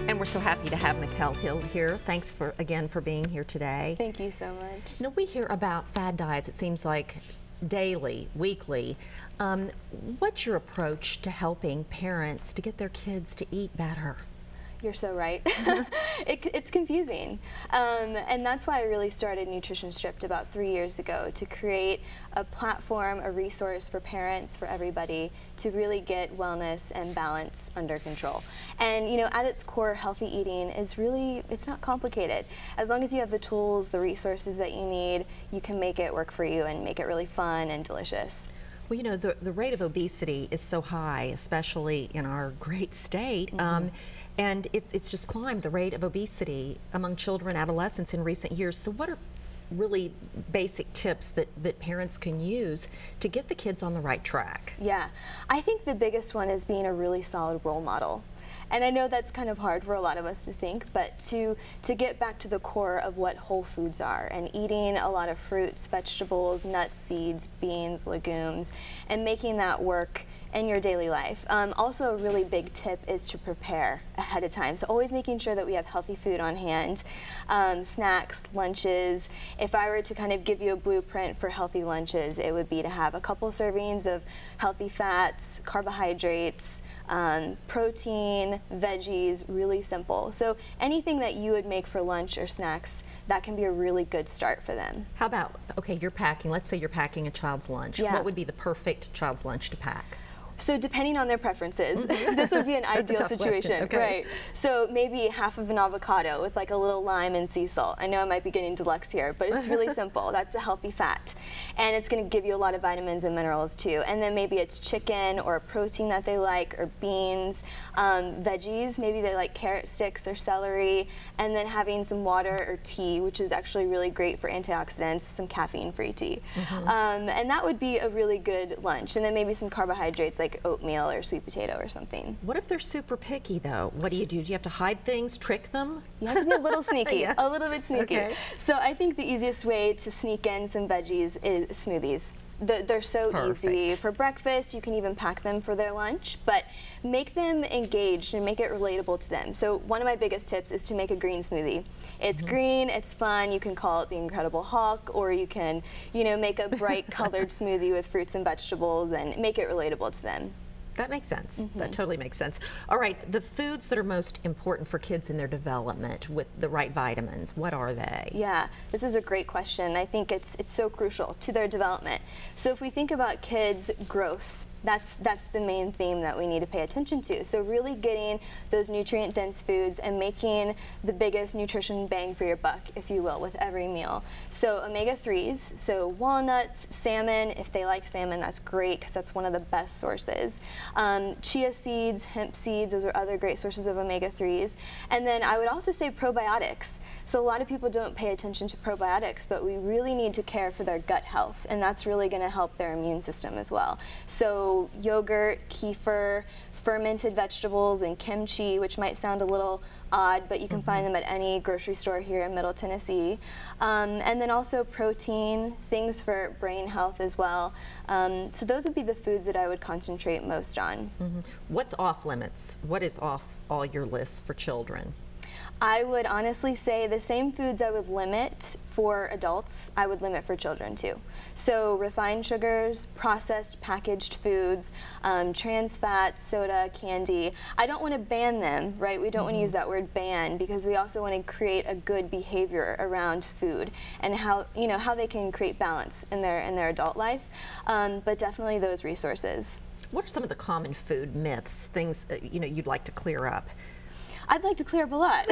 And we're so happy to have Mckel Hill here. Thanks again for being here today. Thank you so much. You know, we hear about fad diets, it seems like daily, weekly. What's your approach to helping parents to get their kids to eat better? You're so right. It's confusing. And that's why I really started Nutrition Stripped about 3 years ago, to create a platform, a resource for parents, for everybody, to really get wellness and balance under control. And you know, at its core, healthy eating is really, it's not complicated. As long as you have the tools, the resources that you need, you can make it work for you and make it really fun and delicious. Well, you know, the rate of obesity is so high, especially in our great state, and it's just climbed, the rate of obesity among children and adolescents in recent years. So what are really basic tips that parents can use to get the kids on the right track? Yeah, I think the biggest one is being a really solid role model. And I know that's kind of hard for a lot of us to think, but to get back to the core of what whole foods are, and eating a lot of fruits, vegetables, nuts, seeds, beans, legumes, and making that work in your daily life. Also, a really big tip is to prepare ahead of time. So always making sure that we have healthy food on hand, snacks, lunches. If I were to kind of give you a blueprint for healthy lunches, it would be to have a couple servings of healthy fats, carbohydrates, protein, veggies, really simple. So anything that you would make for lunch or snacks, that can be a really good start for them. How about, okay, you're packing, let's say you're packing a child's lunch. Yeah. What would be the perfect child's lunch to pack? So depending on their preferences, this would be an ideal situation, okay. Right? So maybe half of an avocado with like a little lime and sea salt. I know I might be getting deluxe here, but it's really simple. That's a healthy fat, and it's going to give you a lot of vitamins and minerals too. And then maybe it's chicken or a protein that they like, or beans, veggies. Maybe they like carrot sticks or celery, and then having some water or tea, which is actually really great for antioxidants, some caffeine-free tea. And that would be a really good lunch. And then maybe some carbohydrates like oatmeal or sweet potato or something. What if they're super picky though? What do? Do you have to hide things, trick them? You have to be a little sneaky, Yeah. a little bit sneaky. Okay. So I think the easiest way to sneak in some veggies is smoothies. They're so easy for breakfast. You can even pack them for their lunch, but make them engaged and make it relatable to them. So one of my biggest tips is to make a green smoothie. It's green, it's fun. You can call it the Incredible Hulk, or you can, you know, make a bright colored smoothie with fruits and vegetables and make it relatable to them. That makes sense. That totally makes sense. All right, the foods that are most important for kids in their development with the right vitamins, what are they? Yeah, this is a great question. I think it's so crucial to their development. So if we think about kids' growth, that's the main theme that we need to pay attention to. So really getting those nutrient-dense foods and making the biggest nutrition bang for your buck, if you will, with every meal. So omega-3s, so walnuts, salmon. If they like salmon, that's great, because that's one of the best sources. Chia seeds, hemp seeds, those are other great sources of omega-3s. And then I would also say probiotics. So a lot of people don't pay attention to probiotics, but we really need to care for their gut health, and that's really going to help their immune system as well. So yogurt, kefir, fermented vegetables, and kimchi, which might sound a little odd, but you can find them at any grocery store here in Middle Tennessee. And then also protein, things for brain health as well. So those would be the foods that I would concentrate most on. What's off limits? What is off all your lists for children? I would honestly say the same foods I would limit for adults, I would limit for children too. So refined sugars, processed packaged foods, trans fats, soda, candy. I don't want to ban them, right? We don't want to use that word ban, because we also want to create a good behavior around food and how, you know, how they can create balance in their adult life. But definitely those resources. What are some of the common food myths, things that, you know, you'd like to clear up? I'd like to clear up a lot.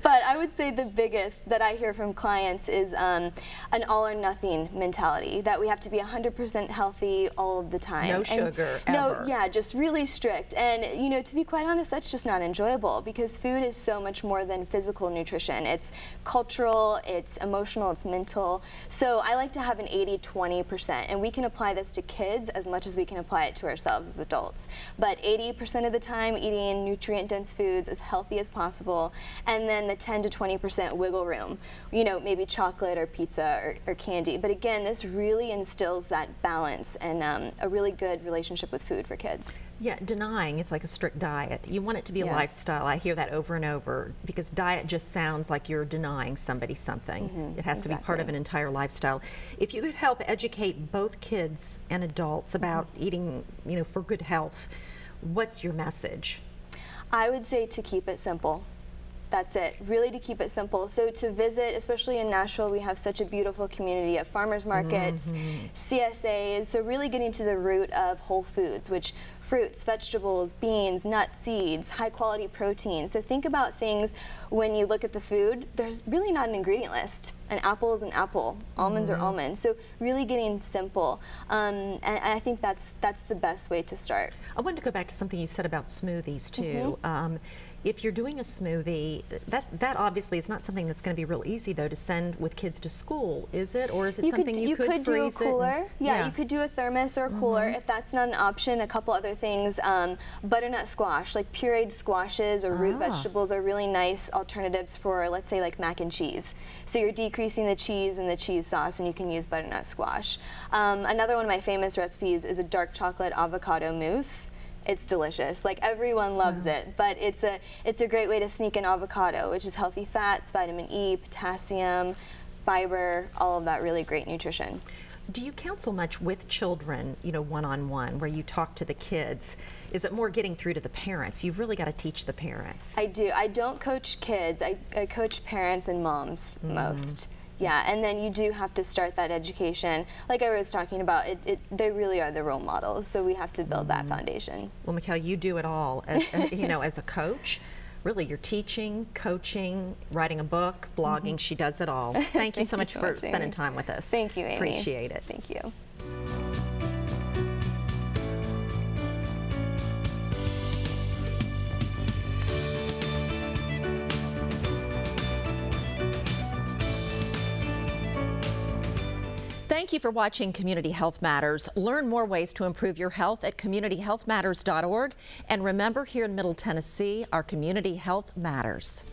But I would say the biggest that I hear from clients is an all or nothing mentality, that we have to be 100% healthy all of the time. No sugar, ever. No, yeah, just really strict. And you know, to be quite honest, that's just not enjoyable, because food is so much more than physical nutrition. It's cultural, it's emotional, it's mental. So I like to have an 80-20%, and we can apply this to kids as much as we can apply it to ourselves as adults. But 80% of the time eating nutrient-dense balanced foods, as healthy as possible, and then the 10 to 20% wiggle room, you know, maybe chocolate or pizza or candy. But again, this really instills that balance and a really good relationship with food for kids. Yeah, denying, it's like a strict diet. You want it to be a lifestyle. I hear that over and over because diet just sounds like you're denying somebody something. It has to be part of an entire lifestyle. If you could help educate both kids and adults about eating, you know, for good health, what's your message? I would say to keep it simple. That's it, really to keep it simple. So to visit, especially in Nashville, we have such a beautiful community of farmers markets, CSAs, so really getting to the root of whole foods, which fruits, vegetables, beans, nuts, seeds, high quality protein. So think about things when you look at the food, there's really not an ingredient list. An apple is an apple, almonds are almonds. So really getting simple. And I think that's the best way to start. I wanted to go back to something you said about smoothies too. If you're doing a smoothie, that obviously is not something that's going to be real easy though to send with kids to school, is it? Or is it something you could do a freeze cooler? it? Yeah, you could do a thermos or a cooler. If that's not an option, a couple other things. Butternut squash, like pureed squashes or root vegetables are really nice alternatives for, let's say, like mac and cheese. So you're decreasing the cheese and the cheese sauce, and you can use butternut squash. Another one of my famous recipes is a dark chocolate avocado mousse. It's delicious. Like everyone loves it, but it's a great way to sneak in avocado, which is healthy fats, vitamin E, potassium, fiber, all of that really great nutrition. Do you counsel much with children, you know, one-on-one, where you talk to the kids? Is it more getting through to the parents? You've really got to teach the parents. I do. I don't coach kids. I coach parents and moms most. Yeah, and then you do have to start that education. Like I was talking about, they really are the role models, so we have to build that foundation. Well, Mckel, you do it all. As you know, as a coach, really, you're teaching, coaching, writing a book, blogging. She does it all. Thank you so much for spending time with us. Thank you, Amy. Appreciate it. Thank you. Thank you for watching Community Health Matters. Learn more ways to improve your health at communityhealthmatters.org. And remember, here in Middle Tennessee, our community health matters.